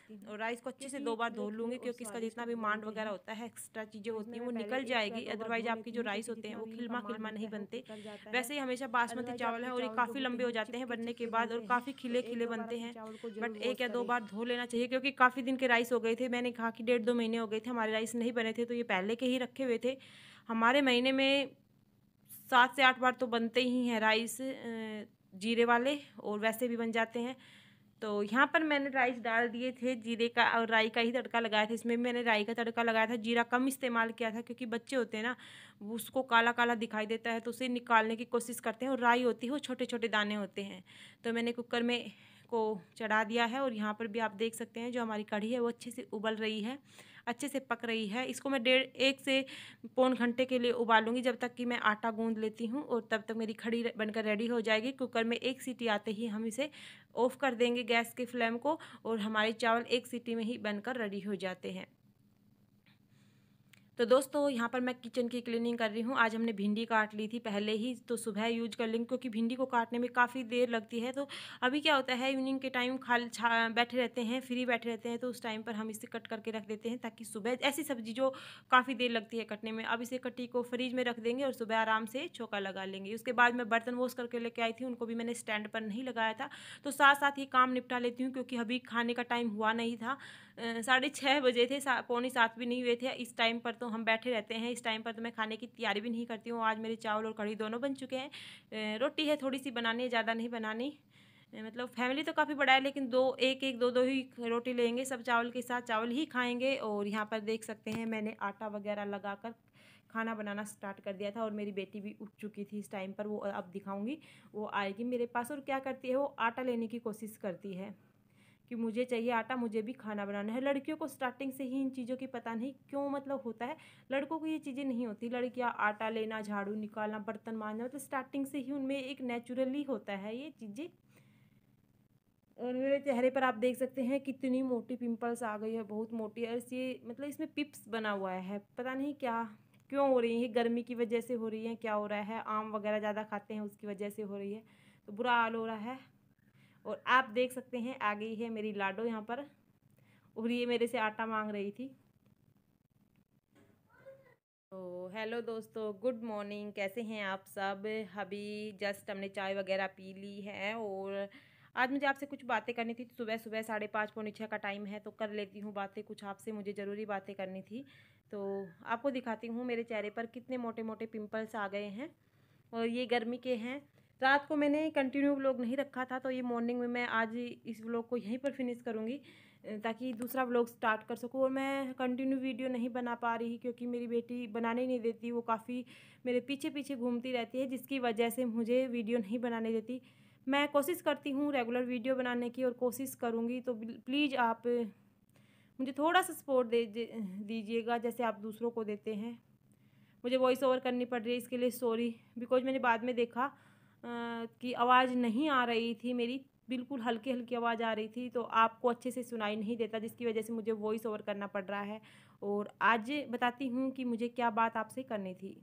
लेती हूँ। और राइस को अच्छे से क्योंकि 2 बार धो मतलब लूँगी, वो क्योंकि इसका स्वादिष्ट जितना भी बहुत मांड बनते वगैरह हैं। होता है, एक्स्ट्रा चीज़ें तो होती इसमें हैं, मैं वो पहले निकल 1 से जाएगी। 2 बार अदरवाइज़ धो आपके लेती जो हूँ, राइस क्योंकि होते हैं जितना वो भी इनका खिलमा-खिलमा मांड नहीं होता है वो बनते। उतर जाता है। वैसे ही हमेशा बासमती अदरवाइज़ चावल आपके है और ये चावल जो काफ़ी होते लंबे हैं हो वो जाते हैं बनने के चिपके-चिपके बाद और बनते हैं। काफ़ी तो खिले-खिले 1-2 बार बनते अपने हैं। चावल को बट ज़रूर 1 वॉश या 2 करें। बार धो लेना चाहिए, क्योंकि काफ़ी दिन के राइस हो गए थे। मैंने कहा कि डेढ़ 2 महीने हो गए थे हमारे राइस नहीं बने थे, तो ये पहले के ही रखे हुए थे। हमारे महीने में 7 से 8 बार तो बनते ही हैं राइस, जीरे वाले, और वैसे भी बन जाते हैं। तो यहाँ पर मैंने राइस डाल दिए थे, जीरे का और राई का ही तड़का लगाया था। इसमें भी मैंने राई का तड़का लगाया था, जीरा कम इस्तेमाल किया था, क्योंकि बच्चे होते हैं ना, वो उसको काला काला दिखाई देता है, तो उसे निकालने की कोशिश करते हैं। और राई होती है वो छोटे छोटे दाने होते हैं। तो मैंने कुकर में को चढ़ा दिया है, और यहाँ पर भी आप देख सकते हैं जो हमारी कढ़ी है वो अच्छे से उबल रही है, अच्छे से पक रही है। इसको मैं 1 से पौन घंटे के लिए उबालूंगी, जब तक कि मैं आटा गूंद लेती हूँ, और तब तक मेरी कढ़ी बनकर रेडी हो जाएगी। कुकर में 1 सीटी आते ही हम इसे ऑफ कर देंगे गैस के फ्लेम को, और हमारे चावल 1 सीटी में ही बनकर रेडी हो जाते हैं। तो दोस्तों यहाँ पर मैं किचन की क्लीनिंग कर रही हूँ। आज हमने भिंडी काट ली थी पहले ही, तो सुबह यूज कर लेंगे क्योंकि भिंडी को काटने में काफ़ी देर लगती है। तो अभी क्या होता है, इवनिंग के टाइम बैठे रहते हैं, फ्री बैठे रहते हैं, तो उस टाइम पर हम इसे कट करके रख देते हैं ताकि सुबह ऐसी सब्जी जो काफ़ी देर लगती है कटने में, अब इसे कटी को फ्रिज में रख देंगे और सुबह आराम से छोका लगा लेंगे। उसके बाद मैं बर्तन वॉश करके लेके आई थी, उनको भी मैंने स्टैंड पर नहीं लगाया था, तो साथ साथ ये काम निपटा लेती हूँ क्योंकि अभी खाने का टाइम हुआ नहीं था। 6:30 बजे थे, 6:45 भी नहीं हुए थे। इस टाइम पर तो हम बैठे रहते हैं, इस टाइम पर तो मैं खाने की तैयारी भी नहीं करती हूँ। आज मेरे चावल और कढ़ी दोनों बन चुके हैं। रोटी है थोड़ी सी बनानी है, ज़्यादा नहीं बनानी। मतलब फैमिली तो काफ़ी बड़ा है, लेकिन एक दो दो ही रोटी लेंगे, सब चावल के साथ चावल ही खाएंगे। और यहाँ पर देख सकते हैं मैंने आटा वगैरह लगाकर खाना बनाना स्टार्ट कर दिया था और मेरी बेटी भी उठ चुकी थी इस टाइम पर। वो अब दिखाऊंगी, वो आएगी मेरे पास और क्या करती है, वो आटा लेने की कोशिश करती है कि मुझे चाहिए आटा, मुझे भी खाना बनाना है। लड़कियों को स्टार्टिंग से ही इन चीज़ों की पता नहीं क्यों मतलब होता है, लड़कों को ये चीज़ें नहीं होती। लड़कियां आटा लेना, झाड़ू निकालना, बर्तन मांजना, मतलब स्टार्टिंग से ही उनमें एक नेचुरली होता है ये चीज़ें। और मेरे चेहरे पर आप देख सकते हैं कितनी मोटी पिंपल्स आ गई है, बहुत मोटी है। ये मतलब इसमें पिप्स बना हुआ है, पता नहीं क्या क्यों हो रही है, गर्मी की वजह से हो रही है, क्या हो रहा है, आम वगैरह ज़्यादा खाते हैं उसकी वजह से हो रही है, तो बुरा हाल हो रहा है। और आप देख सकते हैं आ गई है मेरी लाडो यहाँ पर, और ये मेरे से आटा मांग रही थी। तो हेलो दोस्तों, गुड मॉर्निंग, कैसे हैं आप सब। अभी जस्ट हमने चाय वगैरह पी ली है और आज मुझे आपसे कुछ बातें करनी थी। सुबह सुबह 5:30 पौने 6 का टाइम है, तो कर लेती हूँ बातें, कुछ आपसे मुझे ज़रूरी बातें करनी थी। तो आपको दिखाती हूँ मेरे चेहरे पर कितने मोटे मोटे पिंपल्स आ गए हैं, और ये गर्मी के हैं। रात को मैंने कंटिन्यू व्लॉग नहीं रखा था, तो ये मॉर्निंग में मैं आज इस व्लॉग को यहीं पर फिनिश करूँगी ताकि दूसरा व्लॉग स्टार्ट कर सकूँ। और मैं कंटिन्यू वीडियो नहीं बना पा रही क्योंकि मेरी बेटी बनाने नहीं देती, वो काफ़ी मेरे पीछे पीछे घूमती रहती है, जिसकी वजह से मुझे वीडियो नहीं बनाने देती। मैं कोशिश करती हूँ रेगुलर वीडियो बनाने की और कोशिश करूँगी, तो प्लीज़ आप मुझे थोड़ा सा सपोर्ट दीजिएगा जैसे आप दूसरों को देते हैं। मुझे वॉइस ओवर करनी पड़ रही है, इसके लिए सॉरी। बिकॉज मैंने बाद में देखा कि आवाज़ नहीं आ रही थी मेरी, बिल्कुल हल्की हल्की आवाज़ आ रही थी, तो आपको अच्छे से सुनाई नहीं देता, जिसकी वजह से मुझे वॉइस ओवर करना पड़ रहा है। और आज बताती हूँ कि मुझे क्या बात आपसे करनी थी।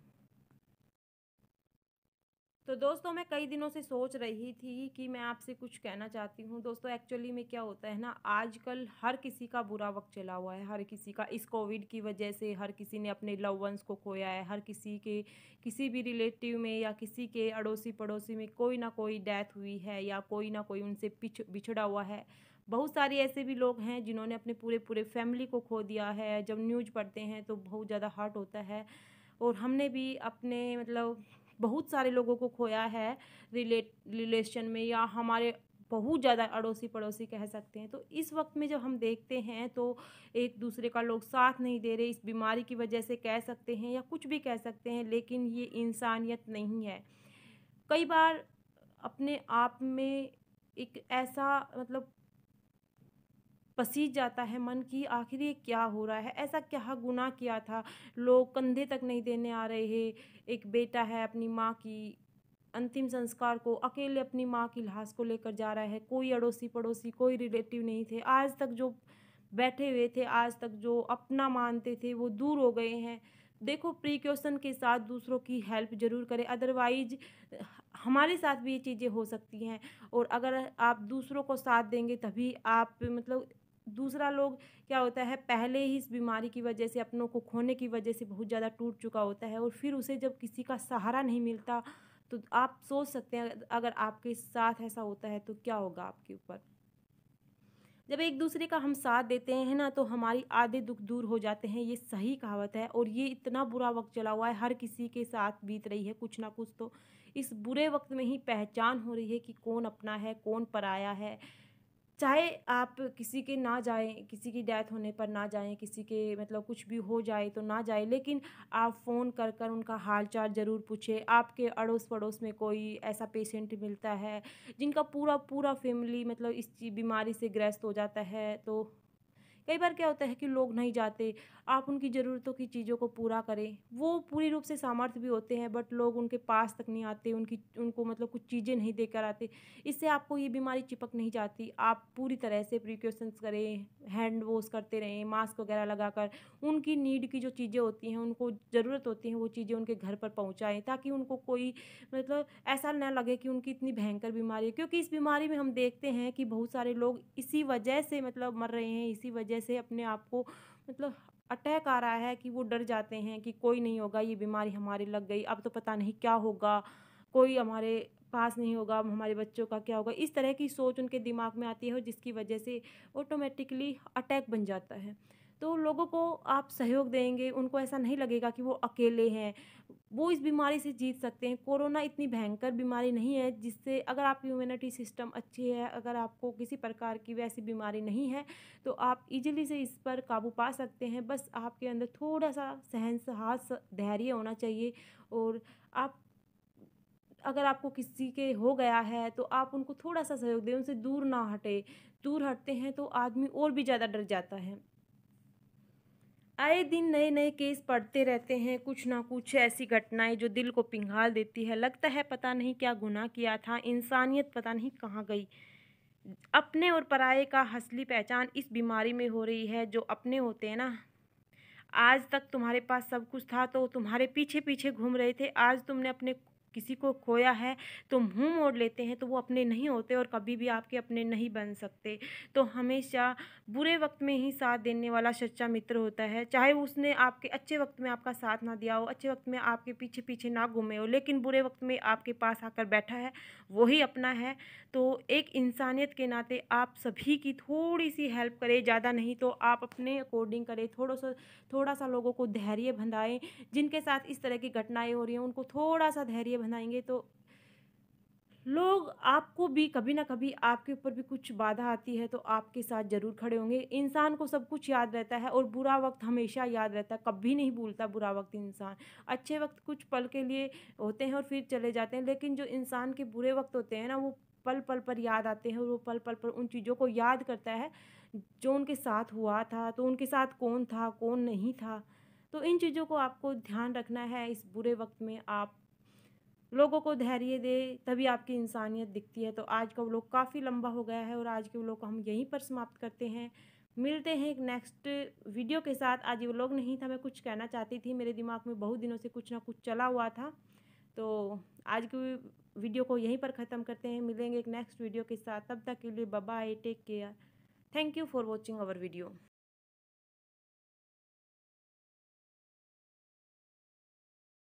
तो दोस्तों मैं कई दिनों से सोच रही थी कि मैं आपसे कुछ कहना चाहती हूँ। दोस्तों एक्चुअली में क्या होता है ना, आजकल हर किसी का बुरा वक्त चला हुआ है, हर किसी का। इस कोविड की वजह से हर किसी ने अपने लव वंस को खोया है, हर किसी के किसी भी रिलेटिव में या किसी के अड़ोसी पड़ोसी में कोई ना कोई डेथ हुई है या कोई ना कोई उनसे बिछड़ा हुआ है। बहुत सारे ऐसे भी लोग हैं जिन्होंने अपने पूरे पूरे फैमिली को खो दिया है। जब न्यूज़ पढ़ते हैं तो बहुत ज़्यादा हर्ट होता है। और हमने भी अपने मतलब बहुत सारे लोगों को खोया है रिलेशन में, या हमारे बहुत ज़्यादा अड़ोसी पड़ोसी कह सकते हैं। तो इस वक्त में जब हम देखते हैं तो एक दूसरे का लोग साथ नहीं दे रहे, इस बीमारी की वजह से कह सकते हैं या कुछ भी कह सकते हैं, लेकिन ये इंसानियत नहीं है। कई बार अपने आप में एक ऐसा मतलब पसीज जाता है मन की, आखिर ये क्या हो रहा है, ऐसा क्या गुनाह किया था, लोग कंधे तक नहीं देने आ रहे हैं। एक बेटा है अपनी माँ की अंतिम संस्कार को अकेले अपनी माँ की लाश को लेकर जा रहा है, कोई अड़ोसी पड़ोसी कोई रिलेटिव नहीं थे, आज तक जो बैठे हुए थे, आज तक जो अपना मानते थे वो दूर हो गए हैं। देखो प्रिकॉशन के साथ दूसरों की हेल्प ज़रूर करें, अदरवाइज हमारे साथ भी ये चीज़ें हो सकती हैं। और अगर आप दूसरों को साथ देंगे तभी आप मतलब दूसरा लोग क्या होता है, पहले ही इस बीमारी की वजह से अपनों को खोने की वजह से बहुत ज़्यादा टूट चुका होता है, और फिर उसे जब किसी का सहारा नहीं मिलता, तो आप सोच सकते हैं अगर आपके साथ ऐसा होता है तो क्या होगा आपके ऊपर। जब एक दूसरे का हम साथ देते हैं ना, तो हमारी आधे दुख दूर हो जाते हैं, ये सही कहावत है। और ये इतना बुरा वक्त चला हुआ है, हर किसी के साथ बीत रही है कुछ ना कुछ, तो इस बुरे वक्त में ही पहचान हो रही है कि कौन अपना है कौन पराया है। चाहे आप किसी के ना जाएँ, किसी की डेथ होने पर ना जाएँ, किसी के मतलब कुछ भी हो जाए तो ना जाएँ, लेकिन आप फ़ोन कर कर उनका हाल-चाल ज़रूर पूछें। आपके अड़ोस-पड़ोस में कोई ऐसा पेशेंट मिलता है, जिनका पूरा पूरा फैमिली मतलब इस बीमारी से ग्रस्त हो जाता है, तो कई बार क्या होता है कि लोग नहीं जाते, आप उनकी ज़रूरतों की चीज़ों को पूरा करें। वो पूरी रूप से सामर्थ्य भी होते हैं बट लोग उनके पास तक नहीं आते, उनको मतलब कुछ चीज़ें नहीं देकर आते। इससे आपको ये बीमारी चिपक नहीं जाती। आप पूरी तरह से प्रिकॉशंस करें, हैंड वॉश करते रहें, मास्क वगैरह लगाकर उनकी नीड की जो चीज़ें होती हैं, उनको ज़रूरत होती हैं, वो चीज़ें उनके घर पर पहुँचाएँ ताकि उनको कोई मतलब ऐसा ना लगे कि उनकी इतनी भयंकर बीमारी है। क्योंकि इस बीमारी में हम देखते हैं कि बहुत सारे लोग इसी वजह से मतलब मर रहे हैं, इसी वजह से अपने आप को मतलब अटैक आ रहा है कि वो डर जाते हैं कि कोई नहीं होगा, ये बीमारी हमारे लग गई, अब तो पता नहीं क्या होगा, कोई हमारे पास नहीं होगा, अब हमारे बच्चों का क्या होगा। इस तरह की सोच उनके दिमाग में आती है और जिसकी वजह से ऑटोमेटिकली अटैक बन जाता है। तो लोगों को आप सहयोग देंगे, उनको ऐसा नहीं लगेगा कि वो अकेले हैं, वो इस बीमारी से जीत सकते हैं। कोरोना इतनी भयंकर बीमारी नहीं है जिससे अगर आपकी इम्यूनिटी सिस्टम अच्छी है, अगर आपको किसी प्रकार की वैसी बीमारी नहीं है, तो आप ईज़िली से इस पर काबू पा सकते हैं। बस आपके अंदर थोड़ा-सा सहन साहस, धैर्य होना चाहिए और आप अगर आपको किसी के हो गया है, तो आप उनको थोड़ा-सा सहयोग दें, उनसे दूर ना हटें। दूर हटते हैं तो आदमी और भी ज़्यादा डर जाता है। आए दिन नए-नए केस पड़ते रहते हैं, कुछ ना कुछ ऐसी घटनाएँ जो दिल को पिघाल देती है। लगता है पता नहीं क्या गुनाह किया था, इंसानियत पता नहीं कहाँ गई। अपने और पराये का असली पहचान इस बीमारी में हो रही है। जो अपने होते हैं ना, आज तक तुम्हारे पास सब कुछ था तो तुम्हारे पीछे-पीछे घूम रहे थे, आज तुमने अपने किसी को खोया है तो मुँह मोड़ लेते हैं, तो वो अपने नहीं होते और कभी भी आपके अपने नहीं बन सकते। तो हमेशा बुरे वक़्त में ही साथ देने वाला सच्चा मित्र होता है, चाहे उसने आपके अच्छे वक़्त में आपका साथ ना दिया हो, अच्छे वक़्त में आपके पीछे-पीछे ना घूमे हो, लेकिन बुरे वक़्त में आपके पास आकर बैठा है, वो ही अपना है। तो एक इंसानियत के नाते आप सभी की थोड़ी-सी हेल्प करें, ज़्यादा नहीं तो आप अपने अकॉर्डिंग करें, थोड़ा-सा लोगों को धैर्य बंधाएँ। जिनके साथ इस तरह की घटनाएँ हो रही हैं, उनको थोड़ा-सा धैर्य बंधाएँगे तो लोग आपको भी कभी न कभी आपके ऊपर भी कुछ बाधा आती है तो आपके साथ ज़रूर खड़े होंगे। इंसान को सब कुछ याद रहता है और बुरा वक़्त हमेशा याद रहता है, कभी नहीं भूलता बुरा वक़्त इंसान। अच्छे वक़्त कुछ पल के लिए होते हैं और फिर चले जाते हैं, लेकिन जो इंसान के बुरे वक़्त होते हैं ना, वो पल-पल पर याद आते हैं और वो पल-पल पर उन चीज़ों को याद करता है, जो उनके साथ हुआ था, तो उनके साथ कौन था, कौन नहीं था। तो इन चीज़ों को आपको ध्यान रखना है इस बुरे वक़्त में आप लोगों को धैर्य दें, तभी आपकी इंसानियत दिखती है। तो आज का व्लॉग काफ़ी लंबा हो गया है और आज के व्लॉग को हम यहीं पर समाप्त करते हैं। मिलते हैं एक नेक्स्ट वीडियो के साथ। आज ये व्लॉग नहीं था, मैं कुछ कहना चाहती थी, मेरे दिमाग में बहुत दिनों से कुछ ना कुछ चला हुआ था। तो आज की वीडियो को यहीं पर ख़त्म करते हैं, मिलेंगे एक नेक्स्ट वीडियो के साथ। तब तक के लिए bye bye, take care. Thank you for watching our video.